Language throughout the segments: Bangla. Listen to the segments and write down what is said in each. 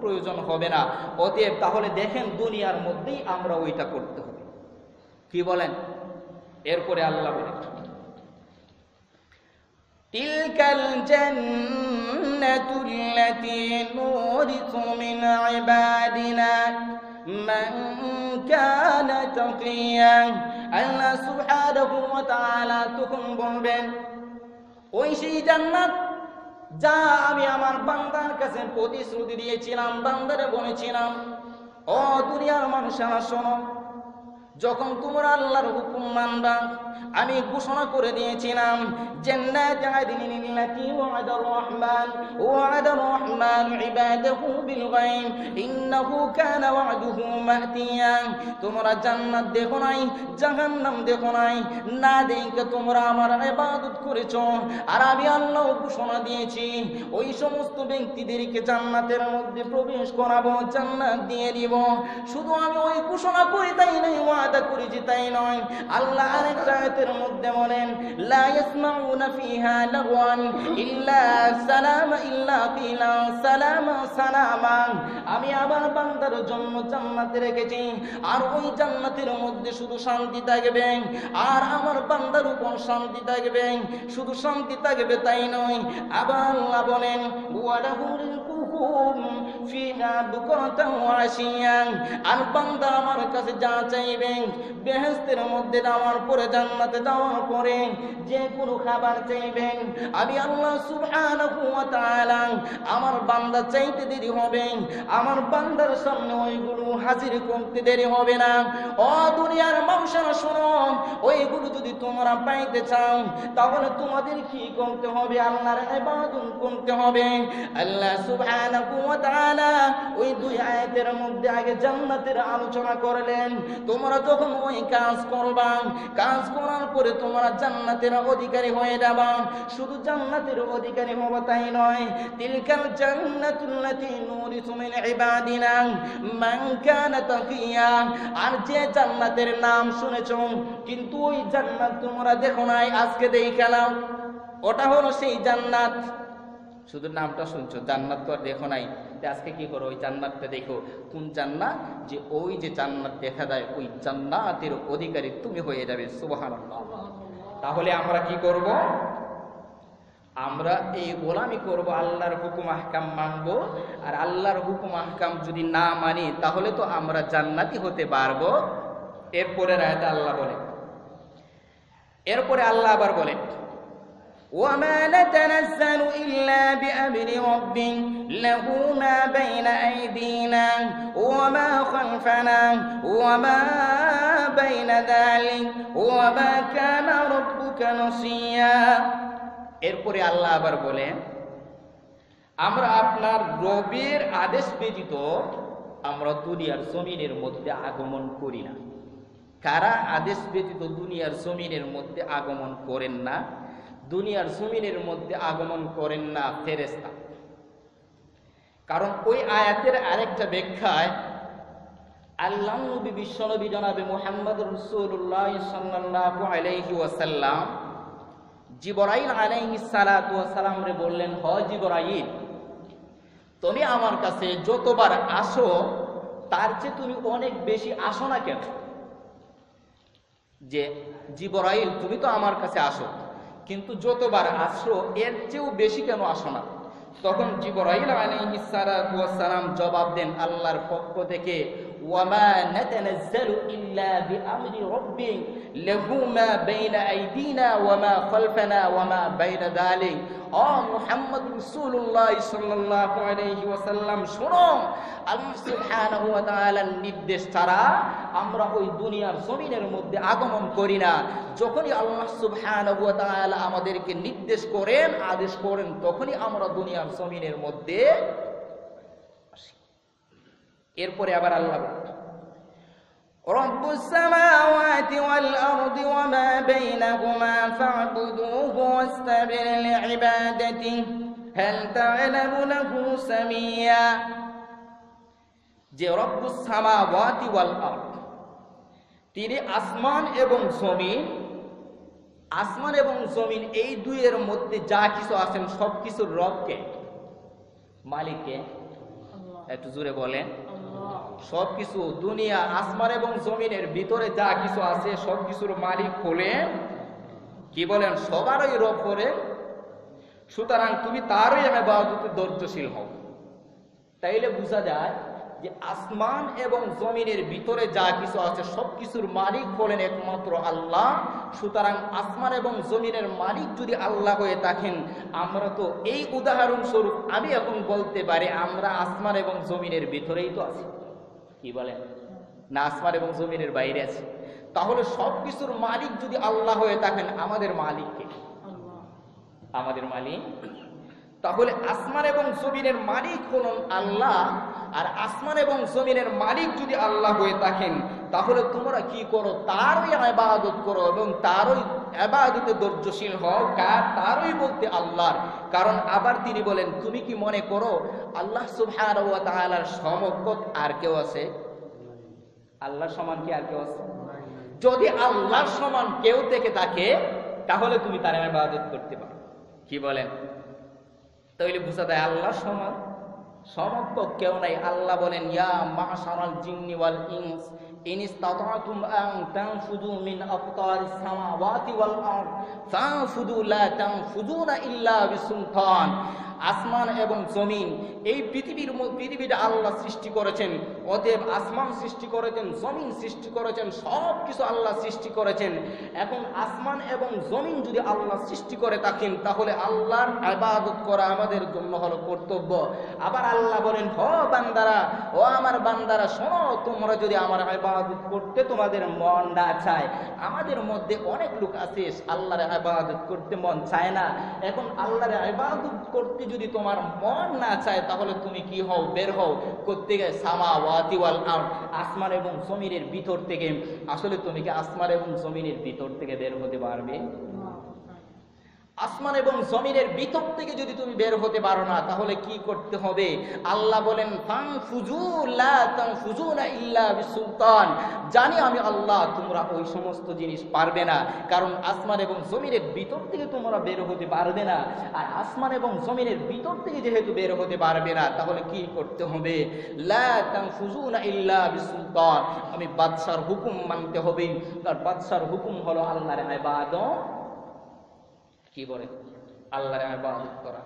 প্রয়োজন হবে না। অতএব তাহলে দেখেন দুনিয়ার মধ্যেই আমরা ওইটা করতে হবে। কি বলেন? এরপরে আল্লাহ বলেন, তিলকাল জান্নাতুল্লাতী নুরিসু মিন ইবাদিনা মান কানা তাকিয়া। আল্লাহ সুবহানাহু ওয়া তাআলা তখন বলবেন, ওই সেই জান্নাত যা আমি আমার বান্দার কাছে প্রতিশ্রুতি দিয়েছিলাম, বান্দারে বলেছিলাম, ও দুনিয়ার মানুষেরা শোনো, যখন তোমরা আল্লাহর হুকুম মানবা, আমি ঘোষণা করে দিয়েছিলাম, জান্নাত আদনিন আল্লাতী ওয়া'দার রাহমান ওয়া'দার রাহমানু ইবাদাহু বিল গায়ব ইন্নাহু কানা ওয়া'দুহু মা'তিয়া। তোমরা জান্নাত দেখো নাই, জাহান্নাম দেখো নাই, না দেখে তোমরা আমার ইবাদত করেছো, আর আমি আল্লাহ ঘোষণা দিয়েছি ওই সমস্ত ব্যক্তিদেরকে জান্নাতের মধ্যে প্রবেশ করাবো, জান্নাত দিয়ে দিব। শুধু আমি ওই ঘোষণা করি তাই নয়, ওয়াদা করেছি তাই নয়। আল্লাহ আরেকটা আয়াতের মধ্যে বলেন, লা ইয়াসমাউনা ফিহা লাগওয়ান ইল্লা সালামা ইল্লা কিলা সালামা সালামা। আমি আমার বান্দার জন্য জান্নাতে রেখেছি, আর ওই জান্নাতের মধ্যে শুধু শান্তি থাকবে, আর আমার বান্দার উপর শান্তি থাকবে। শুধু শান্তি থাকবে তাই নয়, আবার আল্লাহ বলেন, ওয়ালাহুল কুহুম ফিহা বুকরাতাও ওয়া আশিয়া। আর বান্দা আমার কাছে যা চাইবে, বেহেশতের মধ্যে যাওয়ার পরে, জান্নাতে যাওয়ার পরে যে কোনো খাবার চাইবেন, আমি আল্লাহ সুবহানাহু ওয়া তাআলা আমার বান্দা চাইতে দেরি হবে, আমার বান্দার সামনে ওইগুলো হাজির করতে দেরি হবে না। ও দুনিয়ার মানুষেরা শোনো, ওইগুলো যদি তোমরা পাইতে চাও তাহলে তোমাদের কি করতে হবে? আল্লাহর ইবাদত করতে হবে। আল্লাহ সুবহানাহু ওয়া তাআলা ওই দুই আয়াতের মধ্যে আগে জান্নাতের আলোচনা করলেন। তোমরা যখন ওই কাজ করবা, কাজ করার পরে তোমরা জান্নাতের অধিকারী হয়ে যাবা। শুধু জান্নাতের অধিকারী হবা তাই নয়, তিলকাল জান্নাতুল্লাতী নুরিসু মিন ইবাদিনা মান কানা তাকিয়া। আর যে জান্নাতের নাম শুনেছো কিন্তু ওই জান্নাত তোমরা দেখো নাই, আজকে দেখে নাও, ওটা হলো সেই জান্নাত। শুধু নামটা শুনছো, জান্নাত তো আর দেখো নাই, আজকে কি করো? ওই জান্নাতটা দেখো। কোন জান্নাত? যে ওই যে জান্নাত দেখা যায়, ওই জান্নাতের অধিকারী তুমি হয়ে যাবে। সুবহানাল্লাহ। তাহলে আমরা কি করব? আমরা এই গোলামি করব, আল্লাহর হুকুম আহকাম মানবো। আর আল্লাহর হুকুম আহকাম যদি না মানি তাহলে তো আমরা জান্নাতি হতে পারবো। এরপরে আয়াতে আল্লাহ বলে, এরপরে আল্লাহ আবার বলেন, وما نتنزل إلا بأمر ربك له ما بين أيدينا وما خلفنا وما بين ذلك وما كان ربك نسيا। এরপরে আল্লাহ আবার বলেন, আমরা আপনার রবের আদেশ ব্যতীত আমরা দুনিয়ার জমিনের মধ্যে আগমন করি না। কারা আদেশ ব্যতীত দুনিয়ার জমিনের মধ্যে আগমন করেন না? দুনিয়ার জমিনের মধ্যে আগমন করেন না ফেরেশতা। কারণ ওই আয়াতের আরেকটা ব্যাখ্যায় আল্লাহ নবী বিশ্বনবী জনাবে মুহাম্মদুর রাসূলুল্লাহ সাল্লাল্লাহু আলাইহি ওয়াসাল্লাম জিবরাইল আলাইহিস সালাতু ওয়াস সালাম রে বললেন, হ জিবরাইল, তুমি আমার কাছে যতবার আসো তার চেয়ে তুমি অনেক বেশি আসো না কেন? যে জিবরাইল, তুমি তো আমার কাছে আসো, কিন্তু যতবার আসো এর চেয়েও বেশি কেন আসো না? তখন জিবরাইল আলাইহিস সালাতু ওয়াস সালাম জবাব দেন আল্লাহর পক্ষ থেকে, ওয়ামা নাতানাজ্জালু ইল্লা বিআমরি রাব্বিক লাহু মা বাইনা আইদিনা ওয়ামা খালফানা ওয়ামা বাইনা যালিক। ও মুহাম্মদ রাসূলুল্লাহ সাল্লাল্লাহু আলাইহি ওয়াসাল্লাম, শুনো, আল্লাহ সুবহানাহু ওয়া তাআলার নির্দেশ ছাড়া আমরা ওই দুনিয়ার জমিনের মধ্যে আগমন করি না। যখনই আল্লাহ সুবহানাহু ওয়া তাআলা আমাদেরকে নির্দেশ করেন, আদেশ করেন, তখনই আমরা দুনিয়ার জমিনের মধ্যে আসি। এরপরে আবার আল্লাহ রব্বুস সামাওয়াতি ওয়াল আরদি ওয়া মা বাইনাহুমা ফা'বুদুহু ওয়াস্তাবির লিইবাদাতিহি হাল তা'লামু লাহু সামিয়া। যে রব্বুস সামাওয়াতি ওয়াল আরদ, তিনি আসমান এবং জমিন, আসমান এবং জমিন এই দুইয়ের মধ্যে যা কিছু আছেন সব কিছুর রবকে, মালিককে, একটু জোরে বলেন। সবকিছু দুনিয়া আসমান এবং জমিনের ভিতরে যা কিছু আছে সবকিছুর মালিক হলেন কি বলেন? সবারই রব করেন। সুতরাং তুমি তারই ইবাদতে ধৈর্যশীল হও। তাইলে বোঝা যায় যে আসমান এবং জমিনের ভিতরে যা কিছু আছে সবকিছুর মালিক হলেন একমাত্র আল্লাহ। সুতরাং আসমান এবং জমিনের মালিক যদি আল্লাহ হয়ে থাকেন, আমরা তো এই উদাহরণস্বরূপ আমি এখন বলতে পারি আমরা আসমান এবং জমিনের ভিতরেই তো আছি। কি বলেন? না আসমান এবং জমিনের বাইরে আছে? তাহলে সবকিছুর মালিক যদি আল্লাহ হয়ে থাকেন, আমাদের মালিক কে? আমাদের মালিক। তাহলে আসমান এবং জমিনের মালিক হলেন আল্লাহ। আর আসমান এবং জমিনের মালিক যদি আল্লাহ হয়ে থাকেন, তাহলে তোমরা কি করো? তারই ইবাদত করো এবং তারই ইবাদতে ধৈর্যশীল হও। কার? তারই বলতে আল্লাহর। কারণ আবার তিনি বলেন, তুমি কি মনে করো আল্লাহ সুবহানাহু ওয়া তাআলার সমকক্ষ আর কেউ আছে? আল্লাহর সমান কি আর কেউ আছে? যদি আল্লাহর সমান কেউ থেকে থাকে, তাহলে তুমি তার ইবাদত করতে পারো। কি বলেন? তাহলে বুঝা যায় আল্লাহর সমান সমকক্ষ কেউ নাই। আল্লাহ বলেন, ইয়া মাশারাল জিন্নি ওয়াল ইনস ইন ইসতাতাতুম আন তানফুযু মিন আকতারিস সামাওয়াতি ওয়াল আরদ ফানফুযু লা তানফুযুনা ইল্লা বিসুলতান। আসমান এবং জমিন, এই পৃথিবীটা আল্লাহ সৃষ্টি করেছেন। অতএব আসমান সৃষ্টি করেছেন, জমিন সৃষ্টি করেছেন, সব কিছু আল্লাহ সৃষ্টি করেছেন। এখন আসমান এবং জমিন যদি আল্লাহ সৃষ্টি করে থাকেন, তাহলে আল্লাহর ইবাদত করা আমাদের জন্য হলো কর্তব্য। আবার আল্লাহ বলেন, ও বান্দারা, ও আমার বান্দারা, শোনো, তোমরা যদি আমার ইবাদত করতে তোমাদের মন না চায়, আমাদের মধ্যে অনেক লোক আছে আল্লাহর ইবাদত করতে মন চায় না। এখন আল্লাহর ইবাদত করতে যদি তোমার মন না চায়, তাহলে তুমি কি হও? বের হও। করতে গিয়ে সামাওয়াতি ওয়াল আরদ, আসমান এবং জমিনের ভিতর থেকে। আসলে তুমি কি আসমান এবং জমিনের ভিতর থেকে বের হতে পারবে? আসমান এবং জমিনের ভিতর থেকে যদি তুমি বের হতে পারো না, তাহলে কি করতে হবে? আল্লাহ বলেন, ফানফুযু লা তানফুযুনা ইল্লা বিসুলতান। জানি আমি আল্লাহ, তোমরা ওই সমস্ত জিনিস পারবে না। কারণ আসমান এবং জমিনের ভিতর থেকে তোমরা বের হতে পারবে না। আর আসমান এবং জমিনের ভিতর থেকে যেহেতু বের হতে পারবে না, তাহলে কি করতে হবে? লা তানফুযুনা ইল্লা বিসুলতান। আমি বাদশার হুকুম মানতে হবে। আর বাদশার হুকুম হলো আল্লাহর ইবাদত কি বলে? আল্লাহর ইবাদত করা।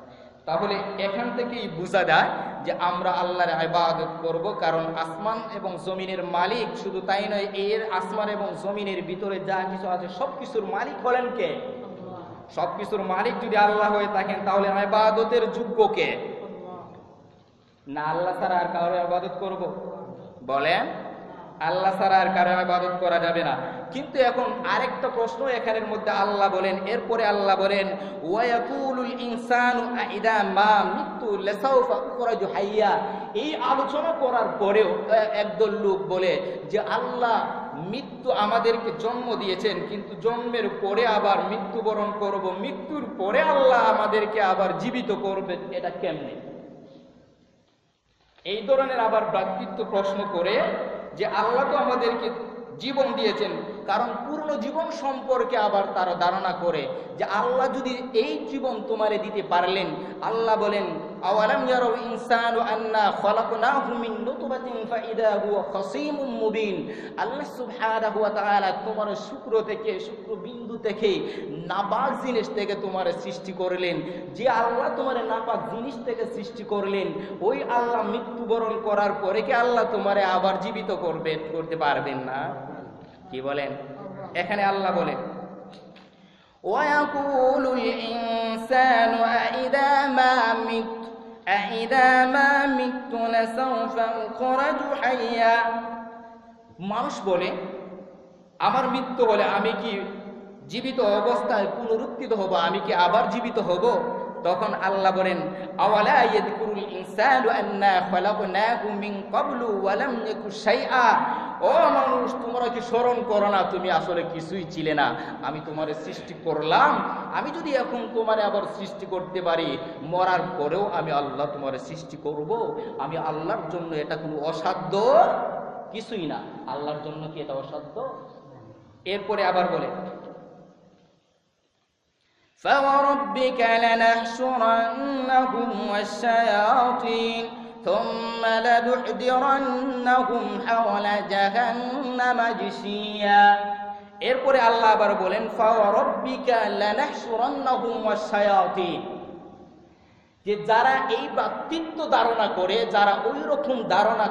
তাহলে এখান থেকেই বোঝা যায় যে আমরা আল্লাহর ইবাদত করব, কারণ আসমান এবং জমিনের মালিক। শুধু তাই নয়, এর আসমান এবং জমিনের ভিতরে যা কিছু আছে সবকিছুর মালিক হলেন কে? সবকিছুর মালিক যদি আল্লাহ হয়ে থাকেন, তাহলে ইবাদতের যোগ্য কে? না আল্লাহ ছাড়া আর কারো ইবাদত করব? বলেন, আল্লাহ ছাড়া আর কারো ইবাদত করা যাবে না। কিন্তু এখন আরেকটা প্রশ্ন এখানের মধ্যে আল্লাহ বলেন, এরপরে আল্লাহ বলেন, ওয়ায়াকুলুল ইনসানু আইদা মা মিতু লাসাউফা উখরাজু হাইয়া। এই আলোচনা করার পরেও একদল লোক বলে যে আল্লাহ মৃত্যু আমাদেরকে জন্ম দিয়েছেন, কিন্তু জন্মের পরে আবার মৃত্যুবরণ করব, মৃত্যুর পরে আল্লাহ আমাদেরকে আবার জীবিত করবেন, এটা কেমনে? এই ধরনের আবার ভ্রাতৃত্ব প্রশ্ন করে যে আল্লাহ তো আমাদেরকে জীবন দিয়েছেন, কারণ পূর্ণ জীবন সম্পর্কে আবার তারা ধারণা করে যে আল্লাহ যদি এই জীবন তোমারে দিতে পারলেন, আল্লাহ বলেন, আওয়ালাম ইয়ারাউ ইনসানু আন্না খালাকনাহু মিন নুতফাতিন ফাইদা হুয়া খাসীমুম মুবিন। আল্লাহ সুবহানাহু ওয়া তাআলা তোমার শুক্রবিন্দু থেকে নাপাক জিনিস থেকে তোমার সৃষ্টি করলেন। যে আল্লাহ তোমার নাপাক জিনিস থেকে সৃষ্টি করলেন, ওই আল্লাহ মৃত্যুবরণ করার পরে কি আল্লাহ তোমারে আবার জীবিত করতে পারবেন না? কি বলেন? এখানে আল্লাহ বলেন, ওয়ায়াকুলুল ইনসানু আইদা মা মিতু লাসাউফা উখরাজু হাইয়া। মানুষ বলে, আমার মৃত্যু হলে আমি কি জীবিত অবস্থায় পুনরুত্থিত হব? আমি কি আবার জীবিত হব? তখন আল্লাহ বলেন, আওয়ালা ইয়াযকুরুল ইনসানু আন্না খালাকনাহু মিন ক্বাবলু ওয়া লাম ইয়াকু শাইআ। ও মানুষ, তোমরা কি স্মরণ করো না তুমি আসলে কিছুই ছিলে না? আমি তোমারে সৃষ্টি করলাম। আমি যদি এখন তোমারে আবার সৃষ্টি করতে পারি, মরার পরেও আমি আল্লাহ তোমারে সৃষ্টি করব। আমি আল্লাহর জন্য এটা কোনো অসাধ্য কিছুই না। আল্লাহর জন্য কি এটা অসাধ্য? এরপরে আবার বলে, فَوَرَبِّكَ لَنَحْشُرَنَّهُمْ وَالشَّيَاطِينَ ثم لنحضرنهم حول جهنم جثيا। এরপরে আল্লাহ আবার বলেন ফাওয়ারাব্বিকা লানাহশুরান্নাহুম ওয়াশ-শায়াতিন, যে যারা এই ভ্রাতৃত্ব ধারণা করে, যারা ওই রকম ধারণা